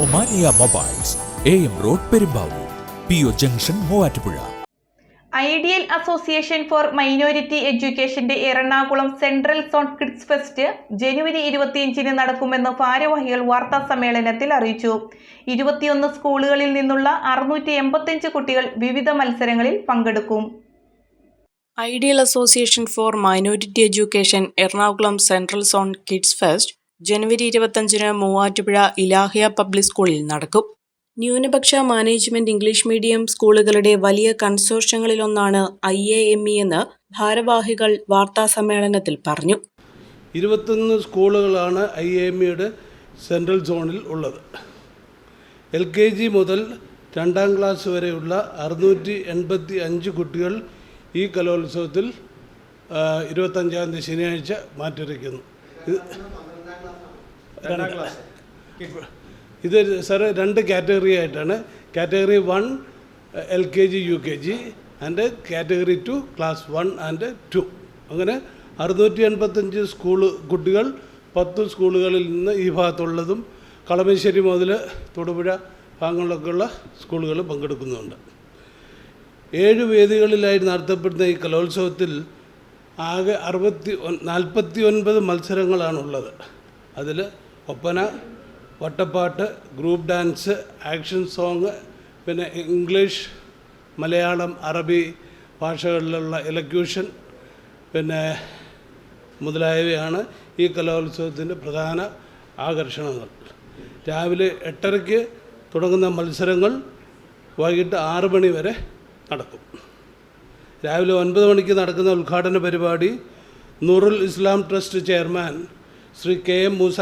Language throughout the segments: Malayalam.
Omania mobiles, AM road Perumbavoor, PO junction Muvattupuzha. Ideal association for minority എഡ്യൂക്കേഷന്റെ Ernakulam central zone kids fest ജനുവരി 25-ന് നടക്കുമെന്ന് ഭാരവാഹികൾ വാർത്താ സമ്മേളനത്തിൽ അറിയിച്ചു. 21 സ്കൂളുകളിൽ നിന്നുള്ള 685 കുട്ടികൾ വിവിധ മത്സരങ്ങളിൽ പങ്കെടുക്കും. Ideal association for minority education Ernakulam central zone kids fest ജനുവരി 25-ന് മൂവാറ്റുപുഴ ഇലാഹിയ പബ്ലിക് സ്കൂളിൽ നടക്കും. ന്യൂനപക്ഷ മാനേജ്മെന്റ് ഇംഗ്ലീഷ് മീഡിയം സ്കൂളുകളുടെ വലിയ കൺസോർഷ്യങ്ങളിലൊന്നാണ് IAME എന്ന് ഭാരവാഹികൾ വാർത്താ സമ്മേളനത്തിൽ പറഞ്ഞു. 21 സ്കൂളുകളാണ് IAMEയുടെ സെൻട്രൽ സോണിൽ ഉള്ളത്. LKG മുതൽ 2ാം ക്ലാസ് വരെയുള്ള 685 കുട്ടികൾ ഈ കലോത്സവത്തിൽ 25-ാം തീയതി ശനിയാഴ്ച മാറ്റിവെക്കുന്നു. ഇത് സാർ 2 കാറ്റഗറി ആയിട്ടാണ്. Category 1 LKG UKG and category 2 class 1 and 2. അങ്ങനെ 685 കുട്ടികൾ 10 സ്കൂളുകളിൽ നിന്ന് ഈ ഭാഗത്തുള്ളതും കളമശ്ശേരി മുതൽ തൊടുപുഴ ഭാഗങ്ങളിലൊക്കെയുള്ള സ്കൂളുകൾ പങ്കെടുക്കുന്നുണ്ട്. 7 വേദികളിലായി നടത്തപ്പെടുന്ന ഈ കലോത്സവത്തിൽ ആകെ 49 മത്സരങ്ങളാണുള്ളത്. അതിൽ ഒപ്പന, വട്ടപ്പാട്ട്, ഗ്രൂപ്പ് ഡാൻസ്, ആക്ഷൻ സോങ്, പിന്നെ ഇംഗ്ലീഷ്, മലയാളം, അറബി ഭാഷകളിലുള്ള എലക്യൂഷൻ പിന്നെ മുതലായവയാണ് ഈ കലോത്സവത്തിൻ്റെ പ്രധാന ആകർഷണങ്ങൾ. രാവിലെ 8:30-ക്ക് തുടങ്ങുന്ന മത്സരങ്ങൾ വൈകിട്ട് 6 മണി വരെ നടക്കും. രാവിലെ 9 മണിക്ക് നടക്കുന്ന ഉദ്ഘാടന പരിപാടി Noorul Islam trust chairman Shri KM Moosa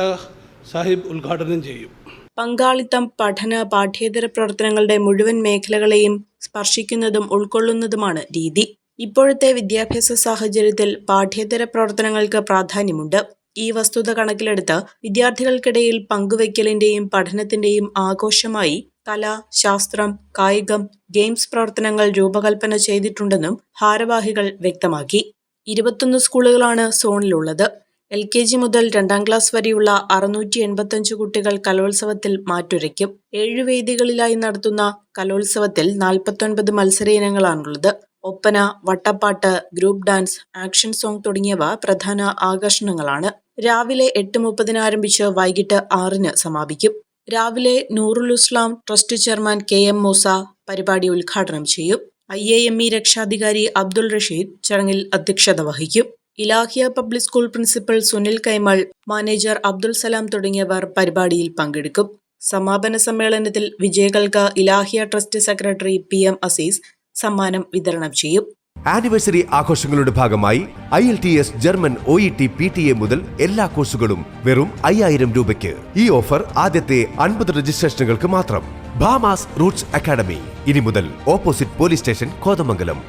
Sahib ഉദ്ഘാടനം ചെയ്യും. പങ്കാളിത്തം, പഠന, പാഠ്യേതര പ്രവർത്തനങ്ങളുടെ മുഴുവൻ മേഖലകളെയും സ്പർശിക്കുന്നതും ഉൾക്കൊള്ളുന്നതുമാണ് രീതി. ഇപ്പോഴത്തെ വിദ്യാഭ്യാസ സാഹചര്യത്തിൽ പാഠ്യേതര പ്രവർത്തനങ്ങൾക്ക് പ്രാധാന്യമുണ്ട്. ഈ വസ്തുത കണക്കിലെടുത്ത് വിദ്യാർത്ഥികൾക്കിടയിൽ പങ്കുവയ്ക്കലിന്റെയും പഠനത്തിന്റെയും ആഘോഷമായി കല, ശാസ്ത്രം, കായികം, ഗെയിംസ് പ്രവർത്തനങ്ങൾ രൂപകൽപ്പന ചെയ്തിട്ടുണ്ടെന്നും ഭാരവാഹികൾ വ്യക്തമാക്കി. 21 സ്കൂളുകളാണ് സോണിലുള്ളത്. LKG മുതൽ 2ാം ക്ലാസ് വരെയുള്ള 685 കുട്ടികൾ കലോത്സവത്തിൽ മാറ്റുരയ്ക്കും. 7 വേദികളിലായി നടത്തുന്ന കലോത്സവത്തിൽ 49 മത്സര ഇനങ്ങളാണുള്ളത്. ഒപ്പന, വട്ടപ്പാട്ട്, ഗ്രൂപ്പ് ഡാൻസ്, ആക്ഷൻ സോങ് തുടങ്ങിയവ പ്രധാന ആകർഷണങ്ങളാണ്. രാവിലെ 8:30-ന് ആരംഭിച്ച് വൈകിട്ട് 6-ന് സമാപിക്കും. രാവിലെ Noorul Islam trust chairman KM Musa പരിപാടി ഉദ്ഘാടനം ചെയ്യും. IAME രക്ഷാധികാരി അബ്ദുൾ റഷീദ് ചടങ്ങിൽ അധ്യക്ഷത വഹിക്കും. Ilahia public school principal Sunil Kaimal, manager Abdul Salam തുടങ്ങിയവർ പരിപാടിയിൽ പങ്കെടുക്കും. സമാപന സമ്മേളനത്തിൽ വിജയികൾക്ക് Ilahia trust secretary PM Azeez സമ്മാനം വിതരണം ചെയ്യും. ആനിവേഴ്സറി ആഘോഷങ്ങളുടെ ഭാഗമായി IELTS, ജർമ്മൻ, OET, PTA മുതൽ എല്ലാ കോഴ്സുകളും വെറും 5000 രൂപയ്ക്ക്. ഈ ഓഫർ ആദ്യത്തെ 50 രജിസ്ട്രേഷനുകൾക്ക് മാത്രം. ഭാമാസ് റൂട്ട്സ് അക്കാഡമി, ഇനി മുതൽ ഓപ്പോസിറ്റ് പോലീസ് സ്റ്റേഷൻ, കോതമംഗലം.